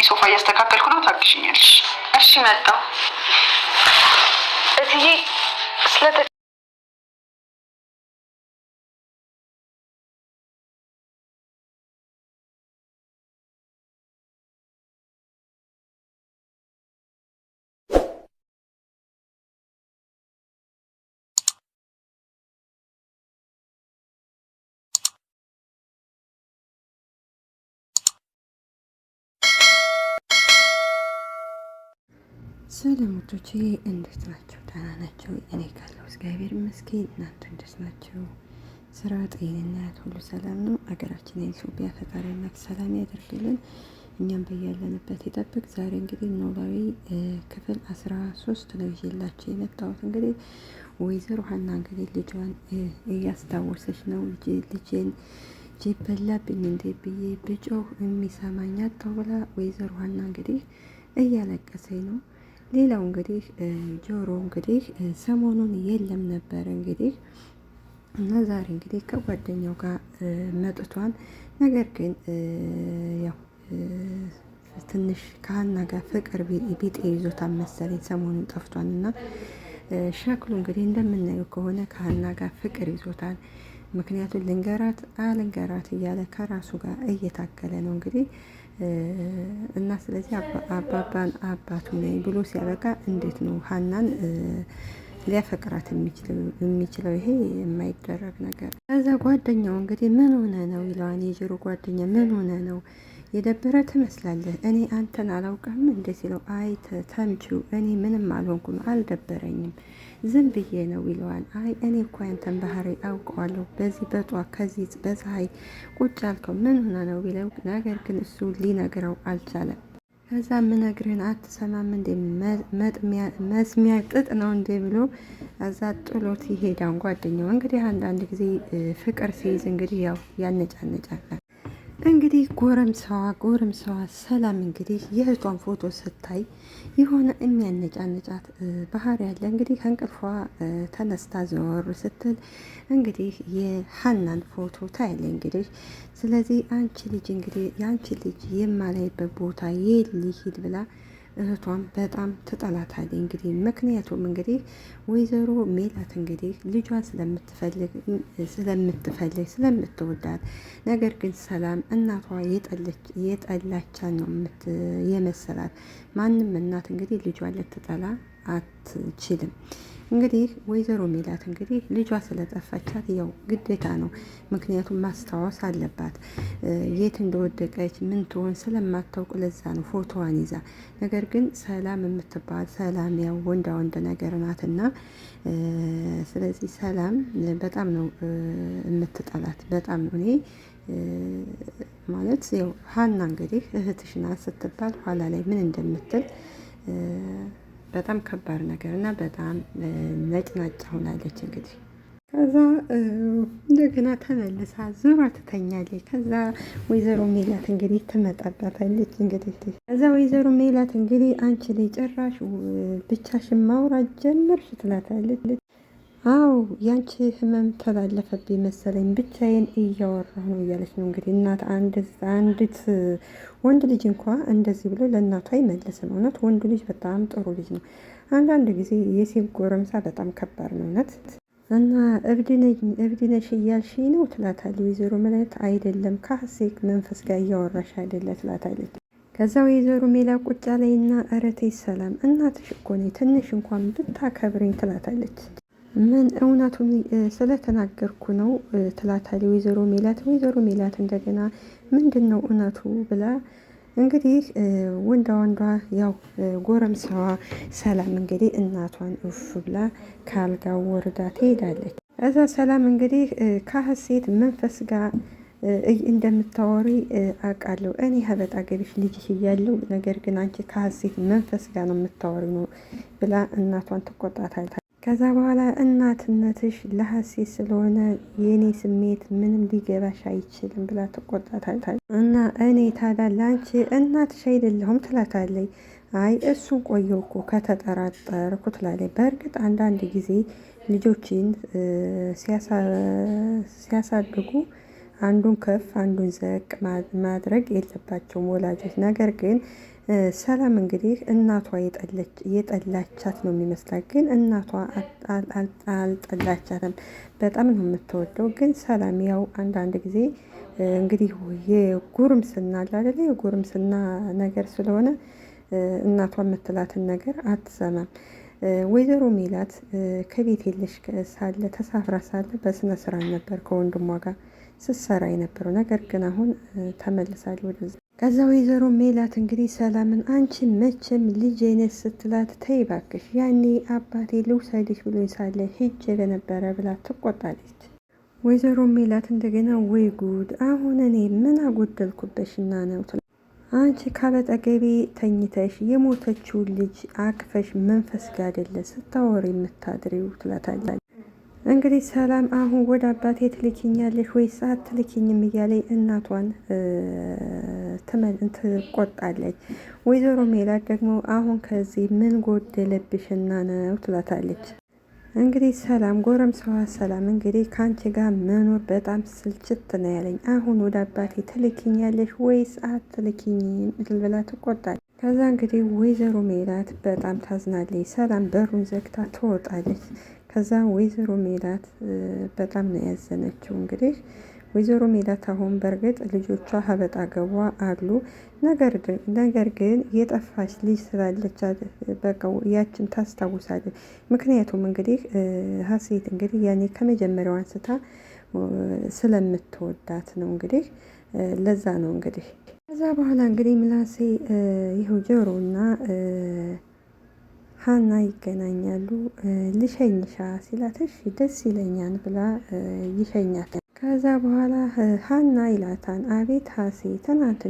ሶፋ እያስተካከልኩ ነው። ታግሽኛለሽ? እሺ መጣሁ እትዬ። ሰላሞቶቼ እንዴት ናቸው? ደህና ናቸው? እኔ ካለው እግዚአብሔር ይመስገን። እናንተ እንዴት ናቸው? ስራ፣ ጤንነት ሁሉ ሰላም ነው? አገራችን የኢትዮጵያ ፈጣሪ አምላክ ሰላም ያደርግልን፣ እኛም በያለንበት ይጠብቅ። ዛሬ እንግዲህ ኖላዊ ክፍል 13 ነው ይዤላችሁ የመጣሁት። እንግዲህ ወይዘሮ ሀና እንግዲህ ልጇን እያስታወሰች ነው። ልጄን ጅብ በላብኝ እንዴ ብዬ ብጮህ የሚሰማኝ አጣሁ ብላ ወይዘሮ ሀና እንግዲህ እያለቀሰኝ ነው። ሌላው እንግዲህ ጆሮ እንግዲህ ሰሞኑን የለም ነበር እንግዲህ እና ዛሬ እንግዲህ ከጓደኛው ጋር መጥቷን። ነገር ግን ያው ትንሽ ከሀና ጋር ፍቅር ቢጤ ይዞታል መሰለኝ ሰሞኑን ጠፍቷን እና ሸክሉ እንግዲህ እንደምናየው ከሆነ ከሀና ጋር ፍቅር ይዞታል። ምክንያቱም ልንገራት አልንገራት እያለ ከራሱ ጋር እየታገለ ነው እንግዲህ እና ስለዚህ አባባን አባቱ ነኝ ብሎ ሲያበቃ እንዴት ነው ሀናን ሊያፈቅራት የሚችለው? ይሄ የማይደረግ ነገር። ከዛ ጓደኛው እንግዲህ ምን ሆነ ነው ይለዋል። የጆሮ ጓደኛ ምን ሆነ ነው የደበረ ትመስላለህ፣ እኔ አንተን አላውቅም እንደ ሲለው፣ አይ ተምቹ እኔ ምንም አልሆንኩም አልደበረኝም ዝም ብዬ ነው ይለዋል። አይ እኔ እኮ ያንተን ባህሪ አውቀዋለሁ፣ በዚህ በጧት ከዚህ በፀሐይ ቁጭ አልከው ምን ሆነ ነው ቢለው፣ ነገር ግን እሱ ሊነግረው አልቻለም። ከዛ ምነግርህን አትሰማም እንደ መስሚያ ጥጥ ነው እንደ ብሎ እዛ ጥሎት ይሄዳን። ጓደኛው እንግዲህ አንዳንድ ጊዜ ፍቅር ሲይዝ እንግዲህ ያው ያነጫነጫል። እንግዲህ ጎረምሳዋ ሰላም እንግዲህ የእህቷን ፎቶ ስታይ የሆነ የሚያነጫነጫት ባህሪ ያለ እንግዲህ ከእንቅልፏ ተነስታ ዘወር ስትል እንግዲህ የሀናን ፎቶ ታያለ። እንግዲህ ስለዚህ አንቺ ልጅ እንግዲህ የአንቺ ልጅ የማላይበት ቦታ የሊሂድ ብላ እህቷን በጣም ትጠላታለች። እንግዲህ ምክንያቱም እንግዲህ ወይዘሮ ሜላት እንግዲህ ልጇን ስለምትፈልግ ስለምትወዳት፣ ነገር ግን ሰላም እናቷ የጠላቻን ነው የመሰላት። ማንም እናት እንግዲህ ልጇን ልትጠላ አትችልም። እንግዲህ ወይዘሮ ሜላት እንግዲህ ልጇ ስለጠፋቻት ያው ግዴታ ነው፣ ምክንያቱም ማስታወስ አለባት የት እንደወደቀች ምን ትሆን ስለማታውቅ ለዛ ነው ፎቶዋን ይዛ። ነገር ግን ሰላም የምትባል ሰላም ያው ወንድ ነገር ናትና ስለዚህ ሰላም በጣም ነው የምትጠላት፣ በጣም ነው። እኔ ማለት ያው ሀና እንግዲህ እህትሽ ናት ስትባል ኋላ ላይ ምን እንደምትል በጣም ከባድ ነገር እና በጣም ነጭናጫ ሆናለች። እንግዲህ ከዛ እንደገና ተመልሳ ዙራ ትተኛለች። ከዛ ወይዘሮ ሜላት እንግዲህ ትመጣባታለች። እንግዲህ ከዛ ወይዘሮ ሜላት እንግዲህ አንቺ ላይ ጭራሽ ብቻሽን ማውራት ጀመርሽ ትላታለች። አው ያንቺ ህመም ተላለፈብኝ መሰለኝ ብቻዬን እያወራሁ ነው እያለች ነው እንግዲህ። እናት አንዲት ወንድ ልጅ እንኳ እንደዚህ ብሎ ለእናቱ አይመልስም። እውነት ወንዱ ልጅ በጣም ጥሩ ልጅ ነው። አንዳንድ ጊዜ የሴት ጎረምሳ በጣም ከባድ ነው እውነት። እና እብድ ነሽ እያልሽ ነው ትላታለች ወይዘሮ ሜላት። አይደለም ከሀሴት መንፈስ ጋር እያወራሽ አይደለ ትላታለች። ከዛ ወይዘሮ ሜላት ቁጫ ላይና እረቴ ሰላም እናትሽ እኮ ነኝ ትንሽ እንኳን ብታከብረኝ ትላታለች። ምን እውነቱን ስለተናገርኩ ነው ትላታለች ወይዘሮ ሜላት። ወይዘሮ ሜላት እንደገና ምንድን ነው እውነቱ ብላ እንግዲህ ወንዷ ያው ጎረምሳዋ ሰላም እንግዲህ እናቷን እፍ ብላ ካልጋው ወርዳ ትሄዳለች። እዛ ሰላም እንግዲህ ከሀሴት መንፈስ ጋር እንደምታወሪ አውቃለሁ እኔ ሀበጣ ገቢሽ ልጅሽ እያለሁ፣ ነገር ግን አንቺ ከሀሴት መንፈስ ጋር ነው የምታወሪ ነው ብላ እናቷን ትቆጣታለች። ከዛ በኋላ እናትነትሽ ለሀሴት ስለሆነ የኔ ስሜት ምንም ሊገባሽ አይችልም ብላ ትቆጣታለች። እና እኔ ታዲያ ለአንቺ እናትሽ አይደለሁም ትላታለች። አይ እሱን ቆየው እኮ ከተጠራጠርኩ ትላለች። በእርግጥ አንዳንድ ጊዜ ልጆችን ሲያሳድጉ አንዱን ከፍ አንዱን ዘቅ ማድረግ የለባቸውም ወላጆች። ነገር ግን ሰላም እንግዲህ እናቷ የጠላቻት ነው የሚመስላት፣ ግን እናቷ አልጠላቻትም። በጣም ነው የምትወደው። ግን ሰላም ያው አንዳንድ ጊዜ እንግዲህ የጉርምስና አለ አይደለ? የጉርምስና ነገር ስለሆነ እናቷ የምትላትን ነገር አትሰማም። ወይዘሮ ሜላት ከቤት የለሽ ሳለ ተሳፍራ ሳለ በስነ ስርዓት ነበር ከወንድሟ ጋር ስትሰራ የነበረው። ነገር ግን አሁን ተመልሳለች ወደዛ። ከዛ ወይዘሮ ሜላት እንግዲህ ሰላምን አንቺ መቼም ልጄ ነሽ ስትላት፣ ተይ እባክሽ ያኔ አባቴ ልውሰድሽ ብሎኝ ሳለ ሂጄ በነበረ ብላ ትቆጣለች። ወይዘሮ ሜላት እንደገና ወይ ጉድ፣ አሁን እኔ ምን አጎደልኩበሽና ነው? አንቺ ካበጠገቤ ተኝተሽ የሞተችውን ልጅ አቅፈሽ መንፈስ ጋር አይደለ ስታወሪ የምታድሪው ትላታለች። እንግዲህ ሰላም አሁን ወደ አባቴ ትልኪኛለሽ ወይስ አትልኪኝም እያለ እናቷን ትቆጣለች። ወይዘሮ ሜላት ደግሞ አሁን ከዚህ ምን ጎደለብሽና ነው ትላታለች። እንግዲህ ሰላም ጎረምሳዋ ሰላም እንግዲህ ከአንቺ ጋር መኖር በጣም ስልችት ነው ያለኝ፣ አሁን ወደ አባቴ ትልኪኛለሽ ወይስ አትልኪኝም ብላ ትቆጣለች። ከዛ እንግዲህ ወይዘሮ ሜላት በጣም ታዝናለች። ሰላም በሩን ዘግታ ትወጣለች። ከዛ ወይዘሮ ሜላት በጣም ነው ያዘነችው። እንግዲህ ወይዘሮ ሜላት አሁን በእርግጥ ልጆቿ ሀበጣ ገቧ አሉ። ነገር ግን የጠፋች ልጅ ስላለች በቃ ያችን ታስታውሳለች። ምክንያቱም እንግዲህ ሀሴት እንግዲህ ያኔ ከመጀመሪያው አንስታ ስለምትወዳት ነው። እንግዲህ ለዛ ነው እንግዲህ ከዛ በኋላ እንግዲህ ምላሴ ይኸው ጆሮና ሀና ይገናኛሉ። ልሸኝሻ ሲላት እሺ ደስ ይለኛል ብላ ይሸኛት። ከዛ በኋላ ሀና ይላታን፣ አቤት ሀሴ ትናንት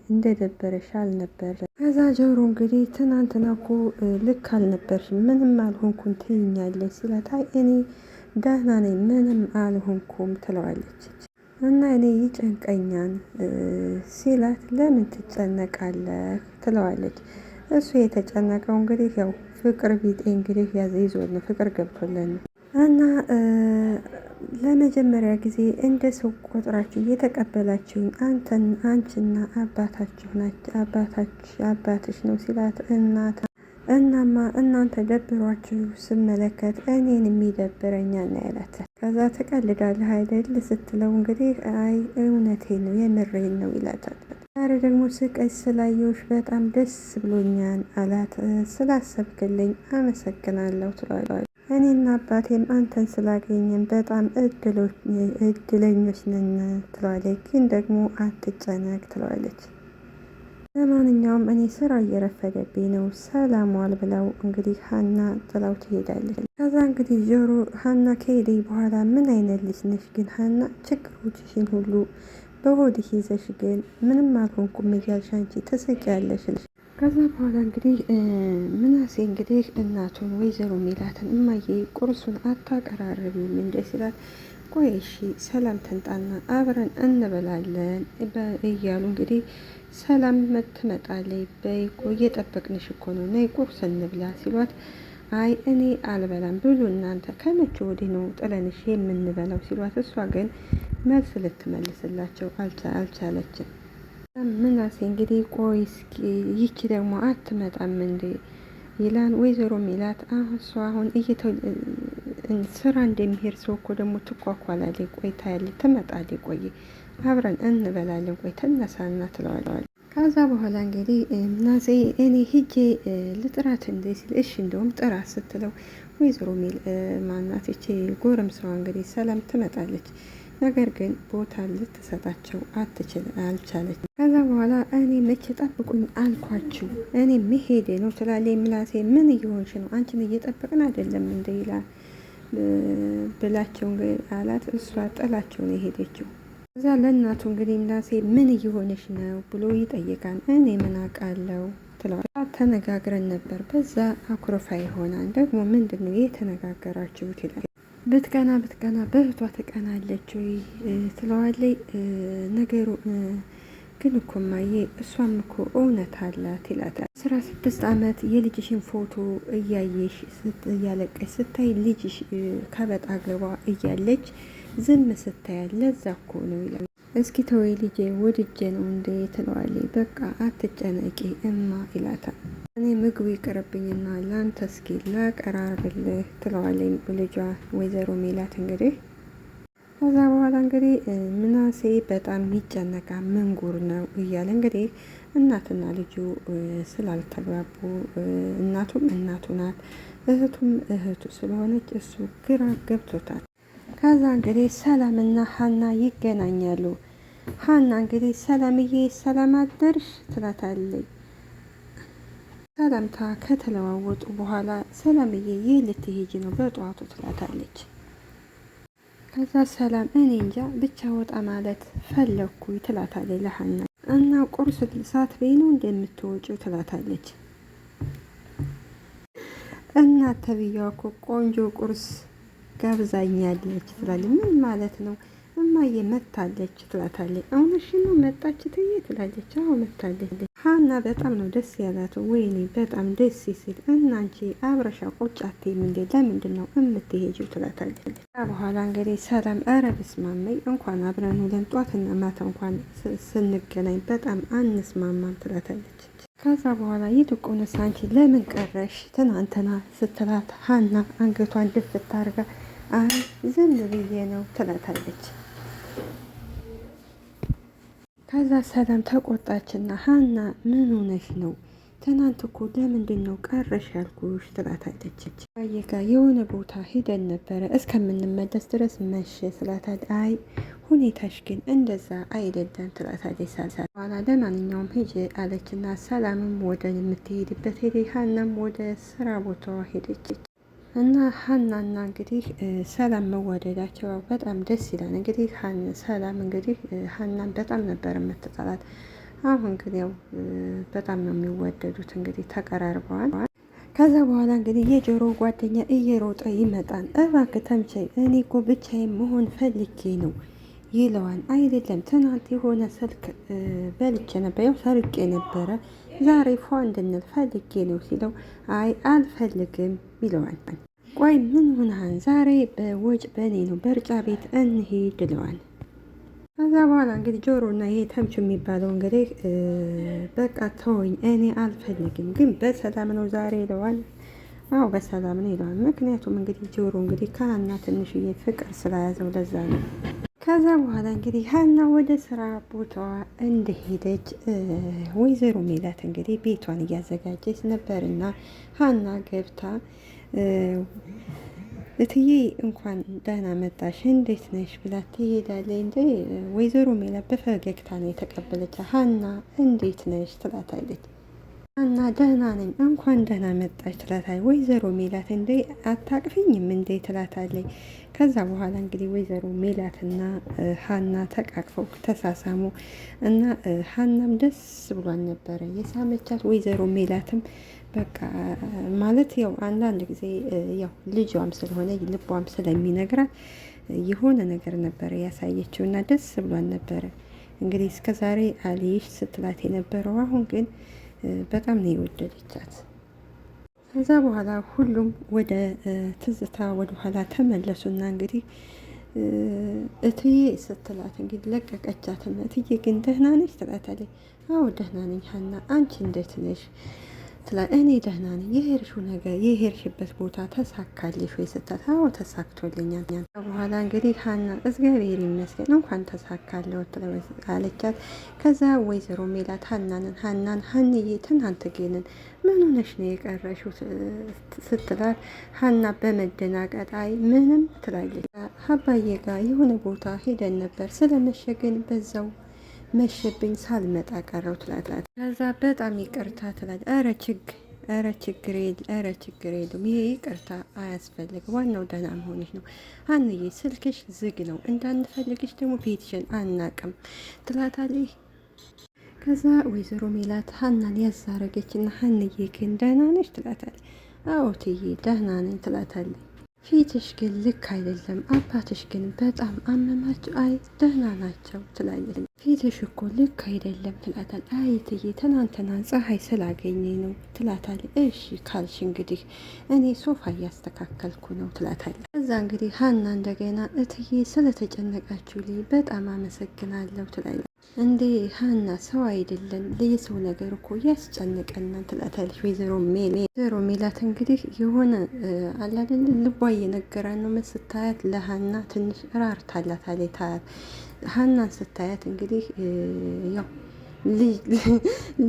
እንደደበረሽ አልነበር? ከዛ ጆሮ እንግዲህ ትናንትና እኮ ልክ አልነበርሽም፣ ምንም አልሆንኩም ትይኛለች ሲላት፣ አይ እኔ ደህና ነኝ ምንም አልሆንኩም ትለዋለች። እና እኔ ይጨንቀኛል ሲላት፣ ለምን ትጨነቃለህ ትለዋለች። እሱ የተጨነቀው እንግዲህ ያው ፍቅር ቢጤ እንግዲህ ያዘ ይዞት ነው፣ ፍቅር ገብቶለን ነው። እና ለመጀመሪያ ጊዜ እንደ ሰው ቆጥራችሁ እየተቀበላችሁኝ አንቺና አባታችሁ ናቸው አባትሽ ነው ሲላት፣ እናማ እናንተ ደብሯችሁ ስመለከት እኔን የሚደብረኛል ነው ያላት። ከዛ ትቀልዳለህ አይደል ስትለው እንግዲህ አይ እውነቴ ነው የምሬን ነው ይላታል። ዛሬ ደግሞ ስቀሽ ስላየሁሽ በጣም ደስ ብሎኛል አላት። ስላሰብክልኝ አመሰግናለሁ ትለዋለች። እኔና አባቴም አንተን ስላገኘን በጣም እድለኞች ነን ትለዋለች። ግን ደግሞ አትጨነቅ ትለዋለች። ለማንኛውም እኔ ስራ እየረፈደብኝ ነው ሰላም ዋል ብለው እንግዲህ ሀና ጥላው ትሄዳለች። ከዛ እንግዲህ ጆሮ ሀና ከሄደ በኋላ ምን አይነት ልጅ ነሽ ግን ሀና፣ ችግሮችሽን ሁሉ በሆድሽ ይዘሽ ግን ምንም አልሆንኩም እያልሽ አንቺ ትስቂያለሽ። ከዛ በኋላ እንግዲህ ምናሴ እንግዲህ እናቱን ወይዘሮ ሜላትን እማዬ ቁርሱን አታቀራርቢም እንደ ሲላት፣ ቆይ እሺ ሰላም ትንጣና አብረን እንበላለን እያሉ እንግዲህ ሰላም ትመጣለች። በይ ቆይ እየጠበቅንሽ እኮ ነው ነይ ቁርስ እንብላ ሲሏት፣ አይ እኔ አልበላም ብሉ እናንተ ከመቼ ወዲህ ነው ጥለንሽ የምንበላው ሲሏት፣ እሷ ግን መልስ ልትመልስላቸው አልቻለችም። ምናሴ እንግዲህ ቆይ እስኪ ይቺ ደግሞ አትመጣም እንዴ ይላን። ወይዘሮ ሜላት እሷ አሁን ስራ እንደሚሄድ ሰው እኮ ደግሞ ትኳኳላለች። ቆይ ታያለች ትመጣለች፣ ቆይ አብረን እንበላለን፣ ቆይ ትነሳና ትለዋለች። ከዛ በኋላ እንግዲህ ምናሴ እኔ ሂጄ ልጥራት እንደ ሲል እሺ እንደውም ጥራት ስትለው ወይዘሮ ማናት ይቺ ጎረምሳዋ እንግዲህ ሰላም ትመጣለች። ነገር ግን ቦታ ልትሰጣቸው አልቻለች። ከዛ በኋላ እኔ መቼ ጠብቁኝ አልኳችሁ እኔ መሄዴ ነው ትላለች። ምላሴ ምን እየሆንሽ ነው? አንቺን እየጠበቅን አይደለም እንደ ይላል ብላቸው አላት። እሷ ጥላቸው ነው የሄደችው። ከዛ ለእናቱ እንግዲህ ምላሴ ምን እየሆነች ነው ብሎ ይጠይቃል። እኔ ምን አውቃለሁ ትለዋለች። ተነጋግረን ነበር በዛ አኩርፋ ይሆናል ደግሞ ምንድን ነው የተነጋገራችሁት ይላል። ብትቀና በእህቷ ትቀናለች ወይ ትለዋለች። ነገሩ ግን እኮ እማዬ እሷም እኮ እውነት አላት ይላታል። 16 ዓመት የልጅሽን ፎቶ እያየሽ እያለቀሽ ስታይ ልጅሽ ከበጣ ገባ እያለች ዝም ስታያል ለዛ እኮ ነው ይላል። እስኪ ተወይ ልጄ ወድጄ ነው እንዴ ትለዋለች። በቃ አትጨነቂ እማ ይላታል። እኔ ምግቡ ይቅርብኝና ለአንተ እስኪ ላቀራርብልህ ትለዋለች ልጇ ወይዘሮ ሜላት እንግዲህ ከዛ በኋላ እንግዲህ ምናሴ በጣም ይጨነቃ ምንጉር ነው እያለ እንግዲህ እናትና ልጁ ስላልተግባቡ እናቱም እናቱ ናት እህቱም እህቱ ስለሆነች እሱ ግራ ገብቶታል። ከዛ እንግዲህ ሰላምና ሀና ይገናኛሉ። ሀና እንግዲህ ሰላምዬ ሰላም አደርሽ ትላታለች። ሰላምታ ከተለዋወጡ በኋላ ሰላምዬ ይህ ልትሄጂ ነው በጠዋቱ ትላታለች። ከዛ ሰላም እኔ እንጃ ብቻ ወጣ ማለት ፈለግኩ ትላታለች ለሀና እና ቁርስ ሳትበይ ነው እንደምትወጪው ትላታለች። እናት ተብዬዋ እኮ ቆንጆ ቁርስ ጋብዛኛለች ትላለች። ምን ማለት ነው እማዬ መታለች ትላታለች። እውነትሽን ነው መጣች ትዬ ትላለች። አዎ መታለች። ሀና በጣም ነው ደስ ያላት። ወይኔ በጣም ደስ ሲል እናንቺ አብረሻ ቁጭ አትይም እንዴ ለምንድን ነው የምትሄጂው ትላታለች። በኋላ እንግዲህ ሰላም ኧረ ብስማመኝ እንኳን አብረን ውለን ጧትና ማታ እንኳን ስንገናኝ በጣም አንስማማም ትላታለች። ከዛ በኋላ ይልቁንስ አንቺ ለምን ቀረሽ ትናንትና ስትላት ሀና አንገቷን ድፍት አድርጋ አይ ዝም ብዬ ነው ትላታለች። ከዛ ሰላም ተቆጣችና ሀና ምን ሆነሽ ነው ትናንት እኮ ለምንድን ነው ቀረሽ ያልኩሽ ትላታለች። ባየጋ የሆነ ቦታ ሄደን ነበረ እስከምንመለስ ድረስ መሸ ትላታለች። አይ ሁኔታሽ ግን እንደዛ አይደለም ትላታለች። በኋላ ለማንኛውም ሂጅ አለችና ሰላምም ወደ የምትሄድበት ሄደ። ሀናም ወደ ስራ ቦታዋ ሄደች እና ሀናና እንግዲህ ሰላም መዋደዳቸው በጣም ደስ ይላል። እንግዲህ ሰላም እንግዲህ ሀናን በጣም ነበር የምትጠላት። አሁን ግን ያው በጣም ነው የሚወደዱት። እንግዲህ ተቀራርበዋል። ከዛ በኋላ እንግዲህ የጆሮ ጓደኛ እየሮጠ ይመጣል። እባክህ ተምቸይ እኔ እኮ ብቻዬን መሆን ፈልጌ ነው ይለዋል። አይደለም ትናንት የሆነ ስልክ በልቼ ነበር ያው ሰርቄ ነበረ ዛሬ ፏ እንድንል ፈልጌ ነው ሲለው አይ አልፈልግም ይለዋል። ቆይ ምን ሆነሃን? ዛሬ በወጭ በእኔ ነው በርጫ ቤት እንሂድ ይለዋል። ከዛ በኋላ እንግዲህ ጆሮና ይሄ ተምቹ የሚባለው እንግዲህ በቃ ተወኝ እኔ አልፈልግም ግን በሰላም ነው ዛሬ ይለዋል። አዎ በሰላም ነው ይለዋል። ምክንያቱም እንግዲህ ጆሮ እንግዲህ ከሀና ትንሽዬ ፍቅር ስለያዘው ለዛ ነው። ከዛ በኋላ እንግዲህ ሀና ወደ ስራ ቦታዋ እንደሄደች ወይዘሮ ሜላት እንግዲህ ቤቷን እያዘጋጀች ነበርና ሀና ገብታ እትዬ እንኳን ደህና መጣሽ እንዴት ነሽ ብላ ትሄዳለች። እንደ ወይዘሮ ሜላት በፈገግታ ነው የተቀበለች። ሀና እንዴት ነሽ ትላታለች። ሀና ደህና ነኝ እንኳን ደህና መጣች ትላታለች። ወይዘሮ ሜላት እንዴ አታቅፍኝም እንዴ ትላታለች። ከዛ በኋላ እንግዲህ ወይዘሮ ሜላትና ሀና ተቃቅፈው ተሳሳሙ እና ሀናም ደስ ብሏን ነበረ የሳመቻት። ወይዘሮ ሜላትም በቃ ማለት ያው አንዳንድ ጊዜ ያው ልጇም ስለሆነ ልቧም ስለሚነግራት የሆነ ነገር ነበረ ያሳየችው እና ደስ ብሏን ነበረ። እንግዲህ እስከ ዛሬ አልይሽ ስትላት የነበረው አሁን ግን በጣም ነው የወደደቻት። ከዛ በኋላ ሁሉም ወደ ትዝታ ወደ ኋላ ተመለሱና እንግዲህ እትዬ ስትላት እንግዲህ ለቀቀቻትና እትዬ ግን ደህና ነሽ ትላታለች። አዎ ደህና ነኝ ሀና አንቺ እንዴት ነሽ ትላ እኔ ደህና ነኝ። የሄድሽው ነገር የሄድሽበት ቦታ ተሳካልሽ ወይ ስትላት አዎ ተሳክቶልኛል። በኋላ እንግዲህ ሀና እግዚአብሔር ይመስገን እንኳን ተሳካለው አለቻት። ከዛ ወይዘሮ ሜላት ሀናን ሀንዬ ትናንት ግን ምን ሆነሽ ነው የቀረሽው ስትላት ሀና በመደናቀጥ አይ ምንም ትላለች። አባዬ ጋር የሆነ ቦታ ሄደን ነበር ስለመሸ ግን በዛው መሸብኝ ሳልመጣ ቀረው ትላትላት። ከዛ በጣም ይቅርታ ትላለች። ኧረ ችግር የለም ይሄ ይቅርታ አያስፈልግ ዋናው ደህና መሆንሽ ነው። ሀንዬ ስልክሽ ዝግ ነው እንዳንፈልግሽ ደግሞ ቤትሽን አናቅም ትላታለች። ከዛ ወይዘሮ ሜላት ሀናን ያዛረገችና ሀንዬ ግን ደህና ነሽ ትላታለች። አዎ እትዬ ደህና ነኝ ትላታለች። ፊትሽ ግን ልክ አይደለም፣ አባትሽ ግን በጣም አመማቸው። አይ ደህና ናቸው ትላለች። ፊትሽ እኮ ልክ አይደለም ትላታል። አይ እትዬ ትናንትና ፀሐይ ስላገኘኝ ነው ትላታል። እሺ ካልሽ እንግዲህ እኔ ሶፋ እያስተካከልኩ ነው ትላታል። እዛ እንግዲህ ሀና እንደገና እትዬ ስለተጨነቃችሁልኝ በጣም አመሰግናለሁ ትላለች። እንዴ ሀና ሰው አይደለን የሰው ነገር እኮ ያስጨንቀናል ትላታለች ወይዘሮ ሜላት። እንግዲህ የሆነ አላደለ ልቧ እየነገራን ነው ስታያት ለሀና ትንሽ ራርታላታለች። ሀናን ስታያት እንግዲህ ያው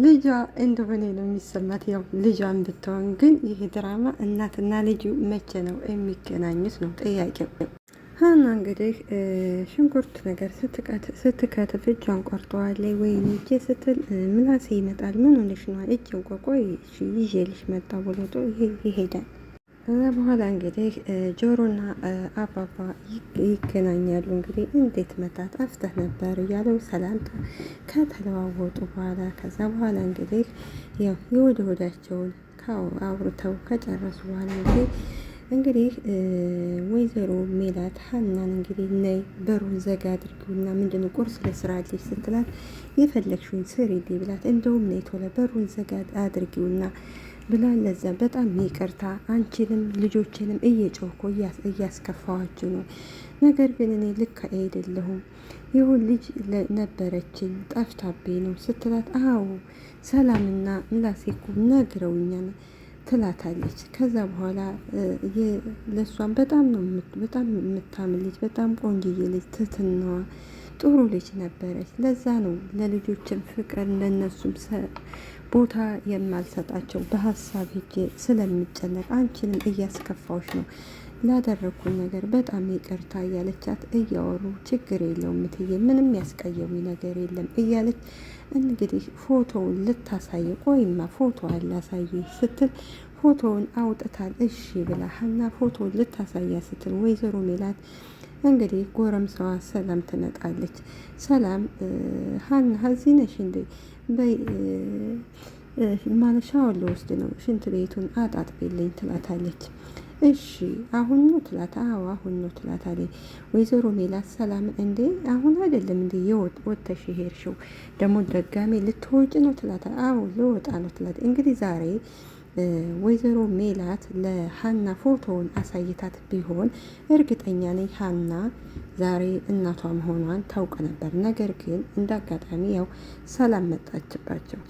ልጇ እንደሆነ ነው የሚሰማት። ያው ልጇን ብትሆን ግን ይህ ድራማ እናትና ልጁ መቼ ነው የሚገናኙት ነው ጥያቄው። ሀና እንግዲህ ሽንኩርት ነገር ስትከትፍ እጇን ቆርጠዋለች። ወይኔ እጄ ስትል ምላሴ ይመጣል። ምን ሆነሽ ነው? እጅ ቆይ ይዤልሽ መጣ ብሎ ይሄዳል። ከዛ በኋላ እንግዲህ ጆሮና አባባ ይገናኛሉ። እንግዲህ እንዴት መጣት አፍተህ ነበር እያለው ሰላምታ ከተለዋወጡ በኋላ ከዛ በኋላ እንግዲህ ያው የወደ ወዳቸውን አውርተው ከጨረሱ በኋላ እንግዲህ ወይዘሮ ሜላት ሀናን እንግዲህ ነይ በሩን ዘጋ አድርጊውና ምንድነው ቁርስ ልስራልሽ ስትላት የፈለግሽውን ስሪልኝ ብላት እንደውም ነይ ቶሎ በሩን ዘጋ አድርጊውና ብላ ለዛ በጣም ይቅርታ አንቺንም ልጆችንም እየጮኮ እያስከፋዋችሁ ነው። ነገር ግን እኔ ልክ አይደለሁም ይሁን ልጅ ነበረችኝ ጠፍታብኝ ነው ስትላት አዎ ሰላምና ምላሴ እኮ ነግረውኛል ትላታለች። ከዛ በኋላ ለሷን በጣም የምታምር ልጅ በጣም ቆንጅዬ ልጅ ትትናዋ ጥሩ ልጅ ነበረች። ለዛ ነው ለልጆችም ፍቅር ለነሱም ቦታ የማልሰጣቸው በሀሳብ ሄጄ ስለሚጨነቅ አንቺንም እያስከፋዎች ነው ላደረኩን ነገር በጣም ይቅርታ እያለቻት እያወሩ ችግር የለውም እትዬ ምንም ያስቀየሙ ነገር የለም እያለች እንግዲህ ፎቶውን ልታሳየ ቆይማ ፎቶ አላሳየ ስትል ፎቶውን አውጥታል። እሺ ብላ ሀና ፎቶውን ልታሳያ ስትል ወይዘሮ ሜላት እንግዲህ ጎረምሳዋ ሰላም ትመጣለች። ሰላም ሀና እዚህ ነሽ እንዴ? በይ ማለት ሻወር ልወስድ ነው ሽንት ቤቱን አጣጥቤልኝ ትላታለች። እሺ አሁን ነው ትላታ። አዎ አሁን ነው ትላታለች። ወይዘሮ ሜላት ሰላም እንዴ አሁን አይደለም እንዴ ወጥተሽ ሄድሽው ደግሞ ደጋሜ ልትወጪ ነው ትላታ። አዎ ልወጣ ነው ትላታ። እንግዲህ ዛሬ ወይዘሮ ሜላት ለሀና ፎቶውን አሳይታት ቢሆን እርግጠኛ ነኝ ሀና ዛሬ እናቷ መሆኗን ታውቅ ነበር። ነገር ግን እንዳጋጣሚ ያው ሰላም መጣችባቸው።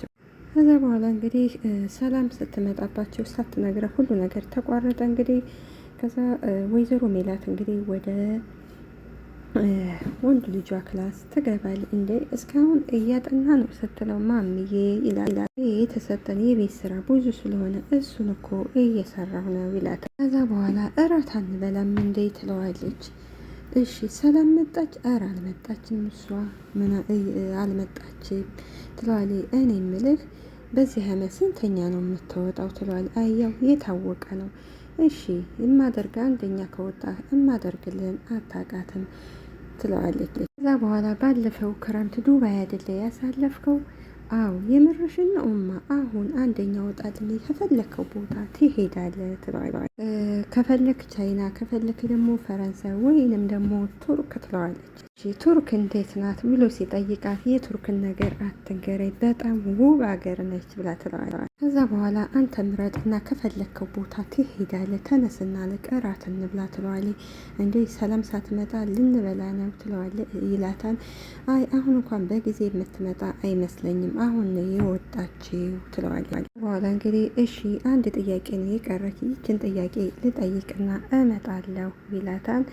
ከዛ በኋላ እንግዲህ ሰላም ስትመጣባቸው ሳትነግረ ሁሉ ነገር ተቋረጠ። እንግዲህ ከዛ ወይዘሮ ሜላት እንግዲህ ወደ ወንድ ልጇ ክላስ ትገባል። እንዴ እስካሁን እያጠና ነው ስትለው ማምዬ ይላል የተሰጠን የቤት ስራ ብዙ ስለሆነ እሱን እኮ እየሰራሁ ነው ይላታል። ከዛ በኋላ እራት አንበላም እንዴ ትለዋለች። እሺ ሰላም መጣች? ኧረ አልመጣችም፣ እሷ ምን አልመጣችም ትለዋለች። እኔ ምልህ በዚህ አመት ስንተኛ ነው የምትወጣው ትለዋለች። አያው የታወቀ ነው። እሺ የማደርግ አንደኛ ከወጣ የማደርግልን አታውቃትም ትለዋለች። ከዛ በኋላ ባለፈው ክረምት ዱባይ አይደለ ያሳለፍከው? አው የምርሽን ነው እማ፣ አሁን አንደኛ ወጣልኝ ከፈለከው ቦታ ትሄዳለህ ትለዋለች። ከፈለክ ቻይና፣ ከፈለክ ደግሞ ፈረንሳይ ወይንም ደግሞ ቱርክ ትለዋለች። ቱርክ እንዴት ናት ብሎ ሲጠይቃት የቱርክን ነገር አትንገረኝ በጣም ውብ ሀገር ነች ብላ ትለዋለች። ከዛ በኋላ አንተ ምረጥና ከፈለከው ቦታ ትሄዳለህ፣ ተነስና ለቀራት እንብላ ትለዋለች። እንዴ ሰላም ሳትመጣ ልንበላ ነው ትለዋለች ይላታል። አይ አሁን እንኳን በጊዜ የምትመጣ አይመስለኝም አሁን ነው የወጣችው ትለዋለች። በኋላ እንግዲህ እሺ አንድ ጥያቄ ነው የቀረች፣ ይችን ጥያቄ ልጠይቅና እመጣለሁ ይላታል።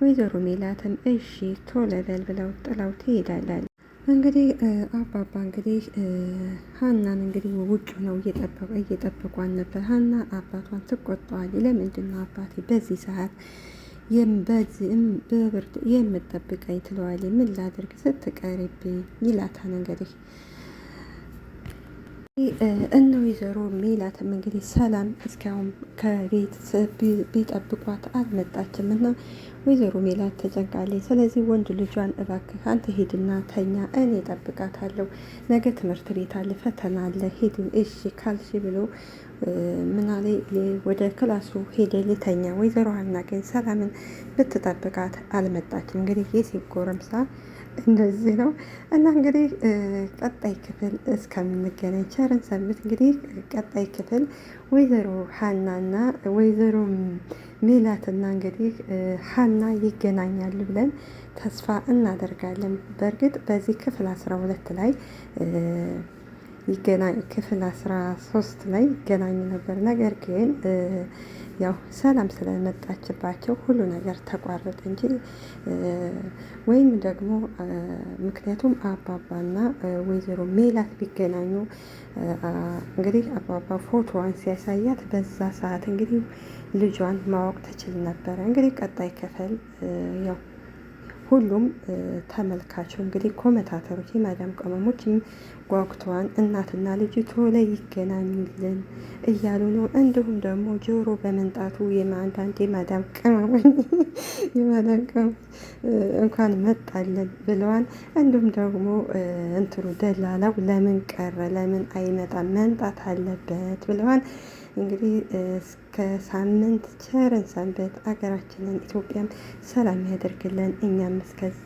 ወይዘሮ ሜላትም እሺ ቶሎ በል ብለው ጥላው ትሄዳለች። እንግዲህ አባባ እንግዲህ ሀናን እንግዲህ ውጭ ነው እየጠበቋን ነበር። ሀና አባቷን ትቆጣዋል። ለምንድን ነው አባቴ በዚህ ሰዓት በብርድ የምጠብቀኝ ትለዋለች። ምን ላድርግ ስትቀርብኝ ይላታል። እነ ወይዘሮ ሜላትም እንግዲህ ሰላም እስካሁን ከቤት ቢጠብቋት አልመጣችም እና ወይዘሮ ሜላት ተጨንቃለች። ስለዚህ ወንድ ልጇን እባክህ አንተ ሂድና ተኛ፣ እኔ እጠብቃታለሁ፣ ነገ ትምህርት ቤት አለ፣ ፈተና አለ፣ ሂድ እሺ ካልሽ ብሎ ምናሌ ወደ ክላሱ ሄደ ልተኛ። ወይዘሮ ሀና ግን ሰላምን ብትጠብቃት አልመጣችም። እንግዲህ የሴት ጎረምሳ እንደዚህ ነው እና እንግዲህ ቀጣይ ክፍል እስከምንገናኝ ቸርን ሰንብት። እንግዲህ ቀጣይ ክፍል ወይዘሮ ሀናና ወይዘሮ ሜላትና እንግዲህ ሀና ይገናኛሉ ብለን ተስፋ እናደርጋለን። በእርግጥ በዚህ ክፍል 12 ላይ ክፍል 13 ላይ ይገናኙ ነበር። ነገር ግን ያው ሰላም ስለመጣችባቸው ሁሉ ነገር ተቋረጠ እንጂ ወይም ደግሞ ምክንያቱም አባባና ወይዘሮ ሜላት ቢገናኙ እንግዲህ አባባ ፎቶዋን ሲያሳያት በዛ ሰዓት እንግዲህ ልጇን ማወቅ ትችል ነበረ። እንግዲህ ቀጣይ ክፍል ያው ሁሉም ተመልካቹ እንግዲህ ኮመታተሮች የማዳም ቅመሞች ጓጉተዋን እናትና ልጅቱ ላይ ይገናኙልን እያሉ ነው። እንዲሁም ደግሞ ጆሮ በመንጣቱ የማንዳንድ የማዳም ቅመሞች እንኳን መጣለን ብለዋል። እንዲሁም ደግሞ እንትኑ ደላላው ለምን ቀረ ለምን አይመጣም መምጣት አለበት ብለዋል። እንግዲህ እስከ ሳምንት ቸርን ሰንበት፣ አገራችንን ኢትዮጵያም ሰላም ያደርግልን። እኛም እስከዛ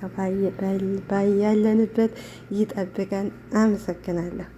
ባያለንበት ይጠብቀን። አመሰግናለሁ።